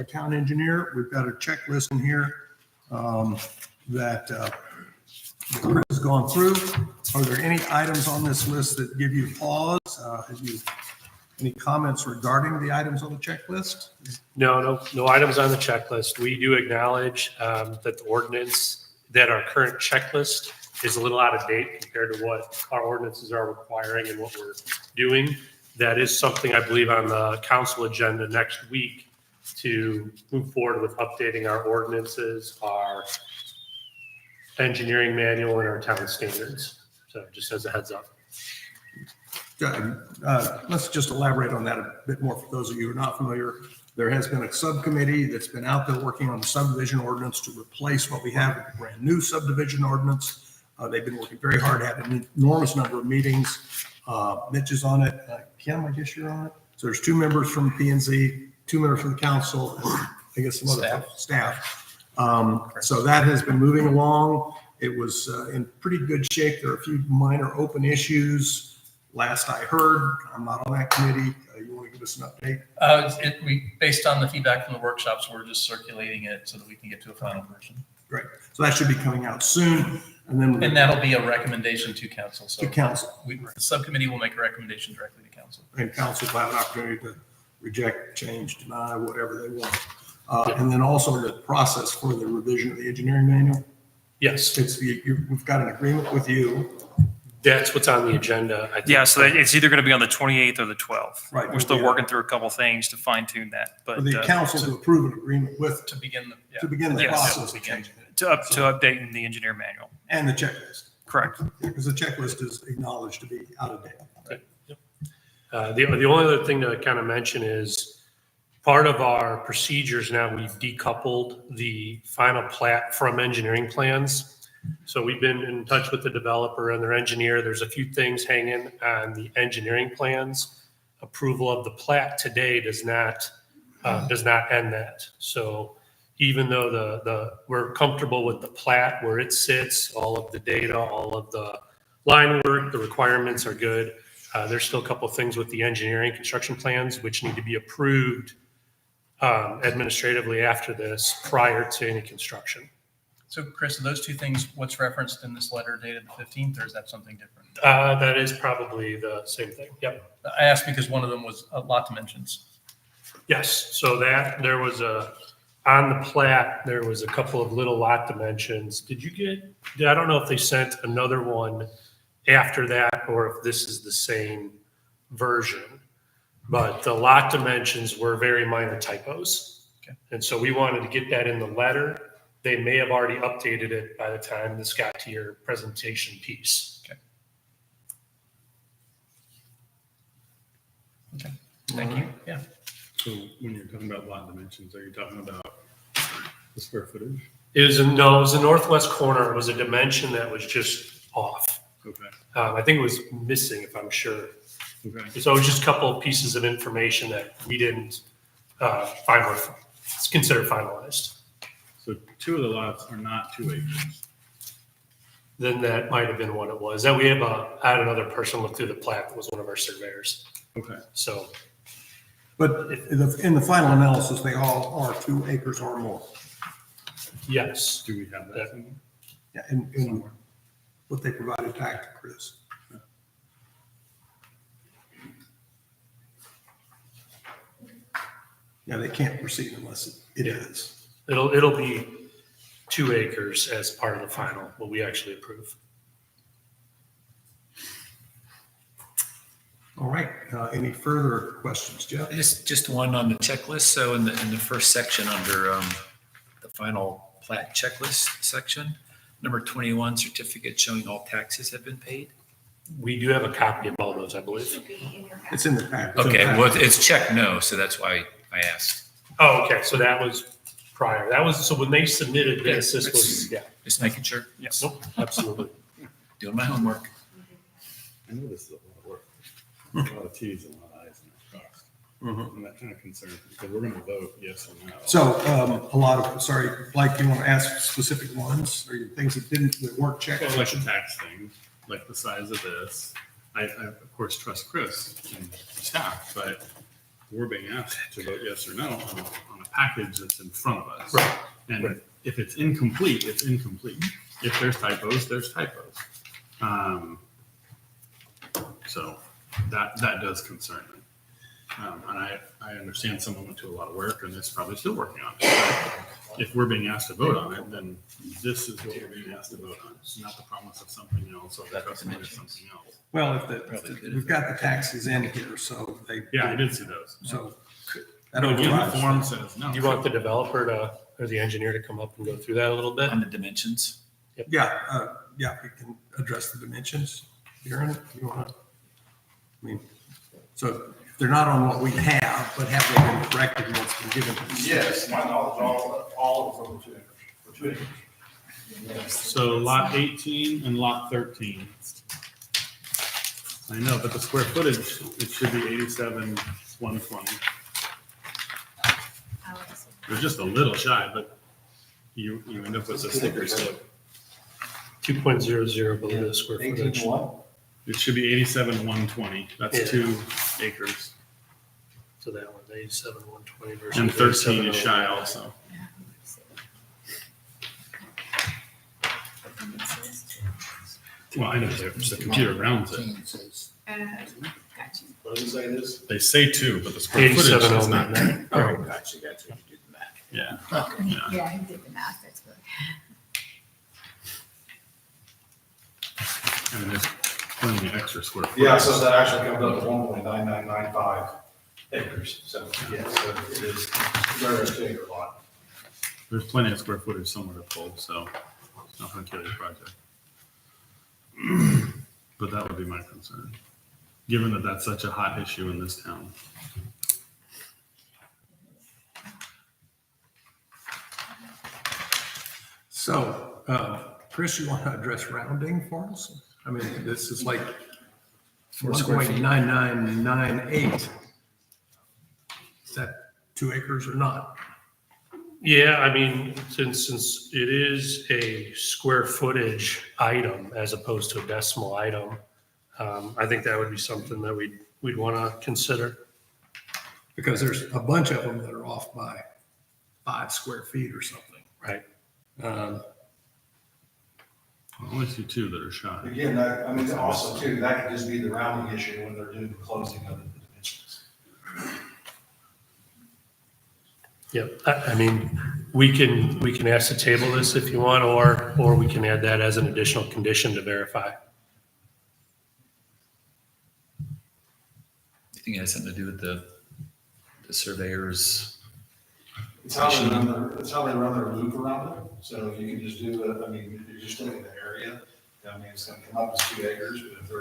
town engineer. We've got a checklist in here that Chris has gone through. Are there any items on this list that give you pause? Have you any comments regarding the items on the checklist? No items on the checklist. We do acknowledge that the ordinance, that our current checklist is a little out of date compared to what our ordinances are requiring and what we're doing. That is something I believe on the council agenda next week to move forward with updating our ordinances, our engineering manual, and our town standards. So just as a heads up. Let's just elaborate on that a bit more for those of you who are not familiar. There has been a subcommittee that's been out there working on the subdivision ordinance to replace what we have with a brand new subdivision ordinance. They've been working very hard, had an enormous number of meetings. Mitch is on it. Kim, I guess you're on it. So there's 2 members from P&Z, 2 members from the council, and I guess some other staff. So that has been moving along. It was in pretty good shape. There are a few minor open issues. Last I heard, I'm not on that committee. You want to give us an update? We, based on the feedback from the workshops, we're just circulating it so that we can get to a final version. Great. So that should be coming out soon. And that'll be a recommendation to council. So to council. the subcommittee will make a recommendation directly to council. And council will have an opportunity to reject, change, deny, whatever they want. And then also the process for the revision of the engineering manual. Yes, We've got an agreement with you. that's what's on the agenda. I think. Yeah, so it's either going to be on the 28th or the 12th. Right. We're still working through a couple things to fine tune that, For but the council to approve an agreement with, To begin the, to begin the Yes. process of changing it. to update the engineer manual. And the checklist. Correct. Because the checklist is acknowledged to be out of date. The only other thing to kind of mention is part of our procedures now, we've decoupled the final plat from engineering plans. So we've been in touch with the developer and their engineer. There's a few things hanging on the engineering plans. Approval of the plat today does not end that. So even though we're comfortable with the plat where it sits, all of the data, all of the line work, the requirements are good. There's still a couple of things with the engineering construction plans which need to be approved administratively after this prior to any construction. so Chris, are those 2 things, what's referenced in this letter dated the 15th, or is that something different? That is probably the same thing. Yep. I asked because one of them was a lot dimensions. Yes. So that there was on the plat, there was a couple of little lot dimensions. Did you get, I don't know if they sent another one after that or if this is the same version, but the lot dimensions were very minor typos. Okay. And so we wanted to get that in the letter. They may have already updated it by the time this got to your presentation piece. Okay. Thank you. Yeah. So when you're talking about lot dimensions, are you talking about the square footage? It was the northwest corner. It was a dimension that was just off. Okay, I think it was missing, if I'm sure. okay. So it was just a couple of pieces of information that we didn't find were considered finalized. So 2 of the lots are not 2 acres. Then that might have been what it was. Then we have I had another person look through the plat that was one of our surveyors. Okay, So But in the final analysis, they all are 2 acres or more. yes, do we have that somewhere? Yeah, in what they provided back to Chris. Yeah, they can't proceed unless it is. it'll be 2 acres as part of the final, what we actually approve. All right, any further questions, Jeff? Just one on the checklist. So in the first section under the final plat checklist section, number 21, certificate showing all taxes have been paid. We do have a copy of all those, I believe. It's in the pack. Okay, well, it's checked no, so that's why I asked. Oh, okay. So that was prior. That was, so when they submitted this, this was, yeah. Just making sure. Yes. Nope, absolutely. Doing my homework. I know this is a lot of work. A lot of T's and a lot of I's and a cost. Mhm. And that kind of concerns me because we're going to vote yes or no. So a lot of, sorry, Blake, you want to ask specific ones or things that weren't checked? Well, like the tax thing, like the size of this. I of course trust Chris and staff, but we're being asked to vote yes or no on a package that's in front of us. Right. And Right. if it's incomplete, it's incomplete. If there's typos, there's typos. So that does concern me. And I understand someone went to a lot of work and is probably still working on it. But if we're being asked to vote on it, then this is what we're being asked to vote on. It's not the promise of something else or the customer is something else. Well, if Probably could. we've got the taxes in here, so they. Yeah, I did see those. So. The That overrides uniform that. says no. Do you want the developer to, or the engineer to come up and go through that a little bit? On the dimensions, Yeah, yeah, we can address the dimensions. Darren, you want to? I mean, so they're not on what we have, but have they been corrected in what's been given to us? Yes, my knowledge, all of them for 2 acres. So lot 18 and lot 13. I know, but the square footage, it should be 87,120. They're just a little shy, but you end up with a sticker slip. 2.00 below the square footage. It should be 87,120. That's Yeah. 2 acres. So that one's 87,120 versus. And 13 is 87,000. shy also. Well, I know, the computer rounds it. Gotcha. What does it say this? They say 2, but the square footage is not. 87,099. Oh, gotcha, you did the math. Yeah. Okay, Yeah. yeah, he did the math, that's good. And there's plenty of extra square footage. Yeah, so that actually comes up to 1.9995 acres, so, yes, so it is very much a lot. There's plenty of square footage somewhere to pull, so it's not gonna kill your project. But that would be my concern, given that that's such a hot issue in this town. So, Chris, you want to address rounding for us? I mean, this is like 1.9998. Is that 2 acres or not? Yeah, I mean, since it is a square footage item as opposed to a decimal item, I think that would be something that we'd want to consider. Because there's a bunch of them that are off by 5 square feet or something. Right. Um, I only see 2 that are shy. Again, that, I mean, also too, that could just be the rounding issue when they're doing the closing of the dimensions. Yep. I mean, we can ask to table this if you want, or we can add that as an additional condition to verify. I think it has something to do with the surveyors. It's how they run their loop around it, so you can just do it, I mean, if you're just looking at the area, I mean, it's gonna come up as 2 acres, but if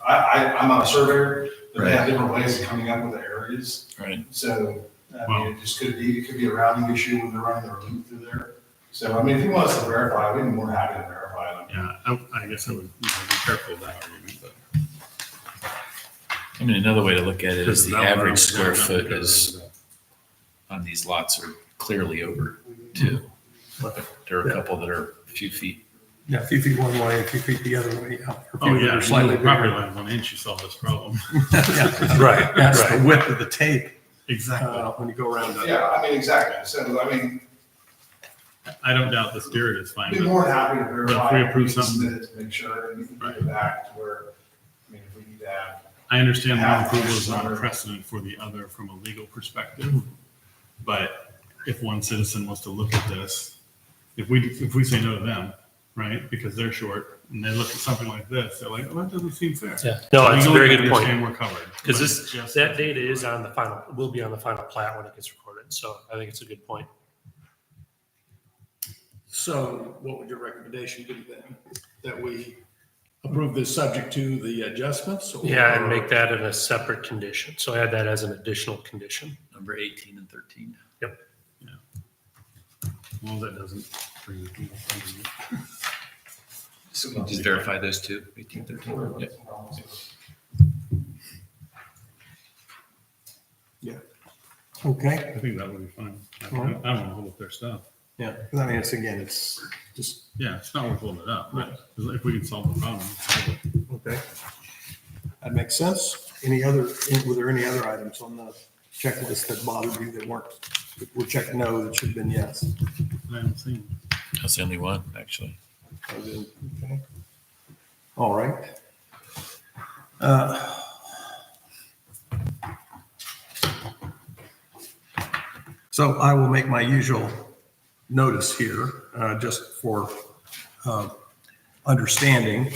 I'm not a surveyor, but they have different ways of coming up with the areas, Right. so, I mean, it could be a rounding issue when they're running their loop through there. So, I mean, if you want us to verify, we'd be more than happy to verify them. Yeah, I guess I would be careful of that argument, but. I mean, another way to look at it is the Because that average round- square that foot round- is, on these lots are clearly over 2. There are a couple that are a few feet. Yeah, a few feet one way, a few feet the other way. A Oh, few that yeah, are slightly the property bigger. line 1 inch, you solve this problem. Yeah, Right, That's the right. width of the tape Exactly. when you go around. Yeah, I mean, exactly, so, I mean, I don't doubt the spirit is fine, be but more than happy to verify. But if we approve we can something- submit it to make sure, and we can get it back to where, I mean, if we need to have. I understand one Half approval is inch not a number. precedent for the other from a legal perspective. But if one citizen wants to look at this, if we say no to them, right, because they're short, and they look at something like this, they're like, well, that doesn't seem fair. Yeah. No, it's a Legally, very I good point. understand we're covered. Because but this, just- that data is on the final, will be on the final plat when it gets recorded. So I think it's a good point. So what would your recommendation be then? That we approve this subject to the adjustments? or- Yeah, and make that in a separate condition. So add that as an additional condition. Number 18 and 13. Well, that doesn't bring the people under Just verify those 2, 18, 13. Yep. Okay, I think that would be fine. I don't want to hold up their stuff. yeah, because I mean, it's just, Yeah, it's not worth holding it up, but if we can solve the problem, solve it. okay. That makes sense. Were there any other items on the checklist that bothered you that weren't If we're checking no, that should have been yes. I haven't seen. That's the only one, actually. Okay. All right. So I will make my usual notice here, just for understanding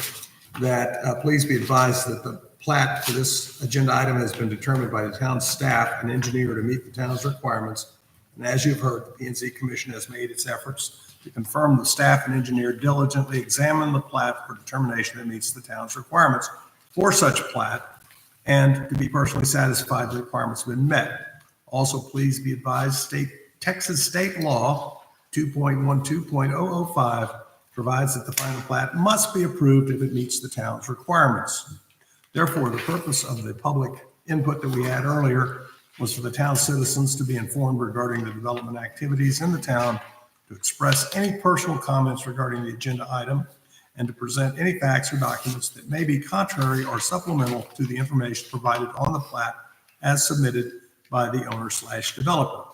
that please be advised that the plat for this agenda item has been determined by the town staff and engineer to meet the town's requirements. And as you've heard, the P and Z Commission has made its efforts to confirm the staff and engineer diligently examine the plat for determination that meets the town's requirements for such plat and to be personally satisfied the requirements have been met. Also, please be advised, Texas state law 2.12.005 provides that the final plat must be approved if it meets the town's requirements. Therefore, the purpose of the public input that we had earlier was for the town citizens to be informed regarding the development activities in the town, to express any personal comments regarding the agenda item, and to present any facts or documents that may be contrary or supplemental to the information provided on the plat as submitted by the owner/developer.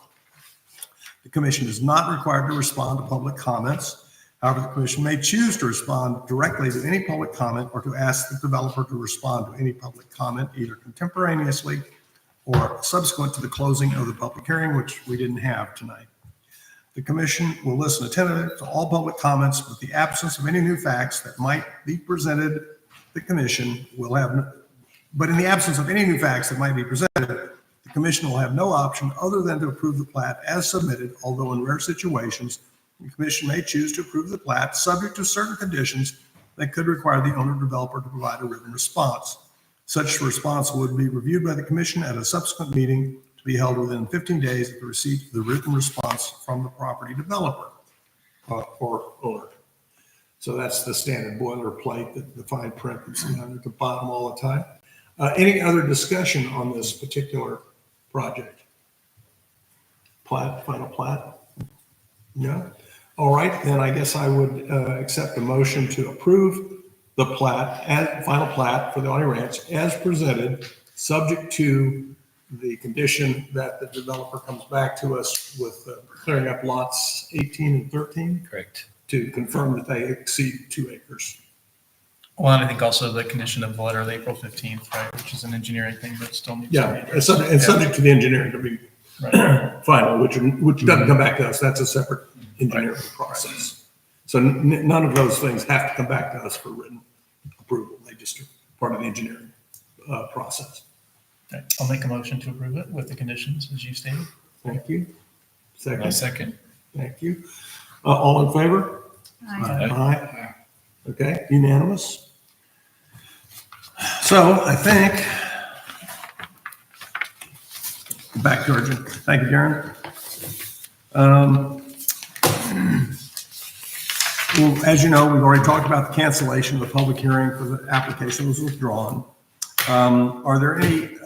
The commission is not required to respond to public comments. However, the commission may choose to respond directly to any public comment or to ask the developer to respond to any public comment either contemporaneously or subsequent to the closing of the public hearing, which we didn't have tonight. The commission will listen attentively to all public comments with the absence of any new facts that might be presented. The commission will have, but in the absence of any new facts that might be presented, the commission will have no option other than to approve the plat as submitted, although in rare situations, the commission may choose to approve the plat subject to certain conditions that could require the owner developer to provide a written response. Such response would be reviewed by the commission at a subsequent meeting to be held within 15 days of the receipt of the written response from the property developer or owner. So that's the standard boilerplate, the fine print that's at the bottom all the time. Any other discussion on this particular project? Plat, final plat? No? All right, then I guess I would accept a motion to approve the plat, and final plat for the Awney Ranch as presented, subject to the condition that the developer comes back to us with clearing up lots 18 and 13 Correct. to confirm that they exceed 2 acres. Well, and I think also the condition of the letter of April 15th, right, which is an engineering thing that still needs to be Yeah, addressed. and subject to the engineering to be Right. final, which doesn't come back to us. That's a separate engineering process. So none of those things have to come back to us for written approval. They just are part of the engineering process. Okay, I'll make a motion to approve it with the conditions as you stated. Thank you. My Second. second. Thank you. All in favor? Aye. Okay, unanimous. So I think, back to Arjun. Thank you, Darren. Well, as you know, we've already talked about the cancellation of the public hearing for the application that was withdrawn. Are there any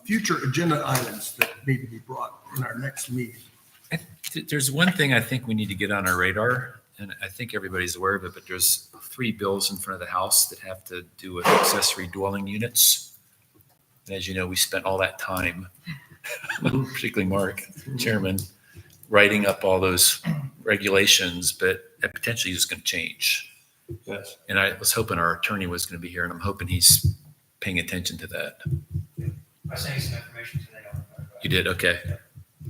future agenda items that need to be brought in our next meeting? There's one thing I think we need to get on our radar, and I think everybody's aware of it, but there's 3 bills in front of the House that have to do with accessory dwelling units. And as you know, we spent all that time, particularly Mark, Chairman, writing up all those regulations, but that potentially is going to change. Yes. And I was hoping our attorney was going to be here, and I'm hoping he's paying attention to that. I sent you some information today on that. You did, okay.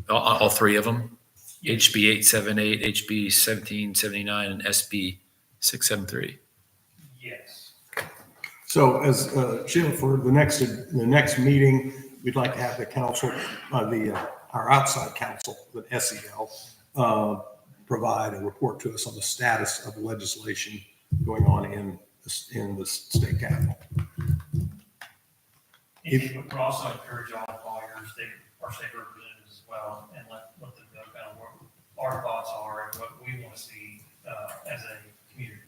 All 3 of them? HB 878, HB 1779, and SB 673. Yes. So as Sheila, for the next meeting, we'd like to have the council, our outside counsel, the SEL, provide a report to us on the status of the legislation going on in the state capital. And we would also encourage all of our state representatives as well, and let them know kind of what our thoughts are and what we want to see as a community.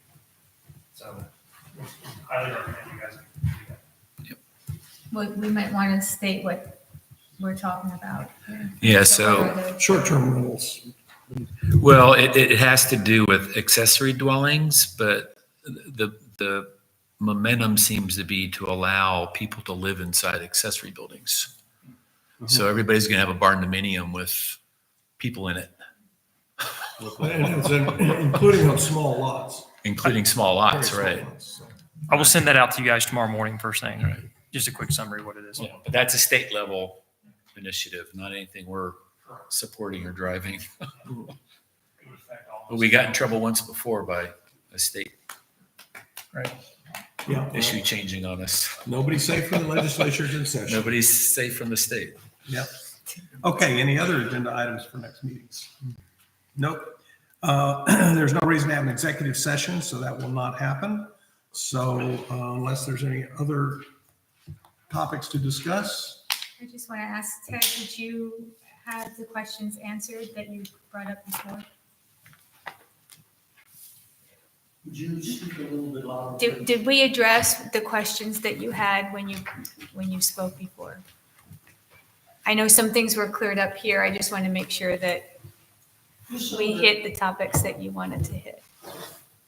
So we highly recommend you guys do that. We might want to state what we're talking about. Yeah, so, What are the- Short-term rentals. well, it has to do with accessory dwellings, but the momentum seems to be to allow people to live inside accessory buildings. So everybody's going to have a barn dominium with people in it, And it's including on small lots. including small lots, Very small right? lots, so. I will send that out to you guys tomorrow morning first thing. Right. Just a quick summary of what it is. Yeah, but that's a state level initiative, not anything we're supporting or driving. It would affect all But we got in trouble once before by a state Yeah, issue changing on us. nobody's safe from the legislature's in session. Nobody's safe from the state. Yep. Okay, any other agenda items for next meetings? Nope. There's no reason to have an executive session, so that will not happen. So unless there's any other topics to discuss, I just want to ask Ted, did you have the questions answered that you brought up before? Would you speak a little bit louder? Did we address the questions that you had when you spoke before? I know some things were cleared up here. I just want to make sure that Just so we that hit the topics that you wanted to hit.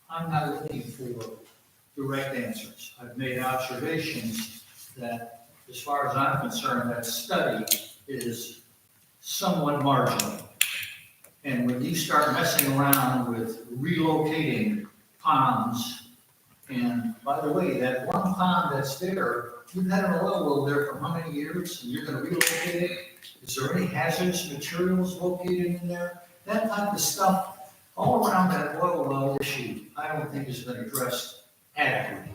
I'm not looking for direct answers. I've made observations that, as far as I'm concerned, that study is somewhat marginal. And when you start messing around with relocating ponds, and by the way, that one pond that's there, you've had an oil well there for how many years, and you're gonna relocate it? Is there any hazardous materials located in there? That type of stuff, all around that oil well issue, I don't think has been addressed adequately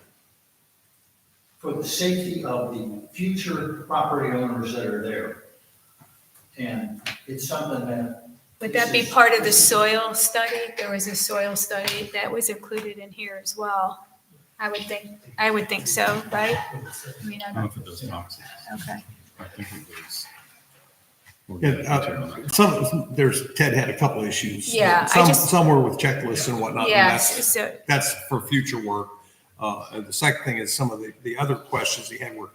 for the safety of the future property owners that are there. And it's something that. Would that be part of the soil study? There was a soil study that was included in here as well. I would think so, right? I mean, I don't know if it does toxic. okay. I think it does. Ted had a couple issues. Yeah, I just- Some were with checklists and whatnot. and Yes, so, That's for future work. And the second thing is some of the other questions he had were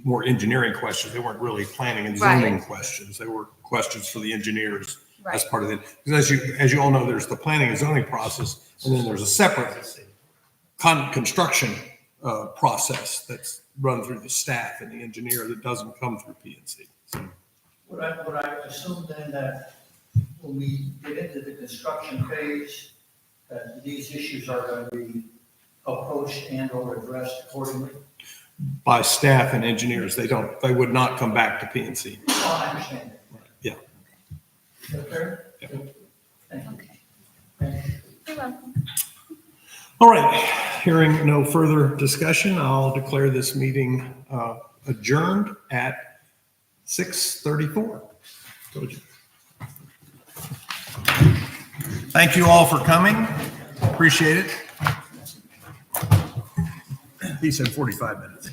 more engineering questions. They weren't really planning and zoning Right. questions. They were questions for the engineers as right, part of it. Because as you all know, there's the planning and zoning process, and then there's a separate construction process that's run through the staff and the engineer that doesn't come through PNC. So, Would I assume then that when we get into the construction phase, that these issues are going to be approached and or addressed accordingly? by staff and engineers, they would not come back to PNC. Oh, I understand that. Yeah. Is that fair? Yeah. Thank you. okay. Thank you. You're welcome. All right, hearing no further discussion, I'll declare this meeting adjourned at 6:34. Told you. Thank you all for coming. Appreciate it. He said 45 minutes.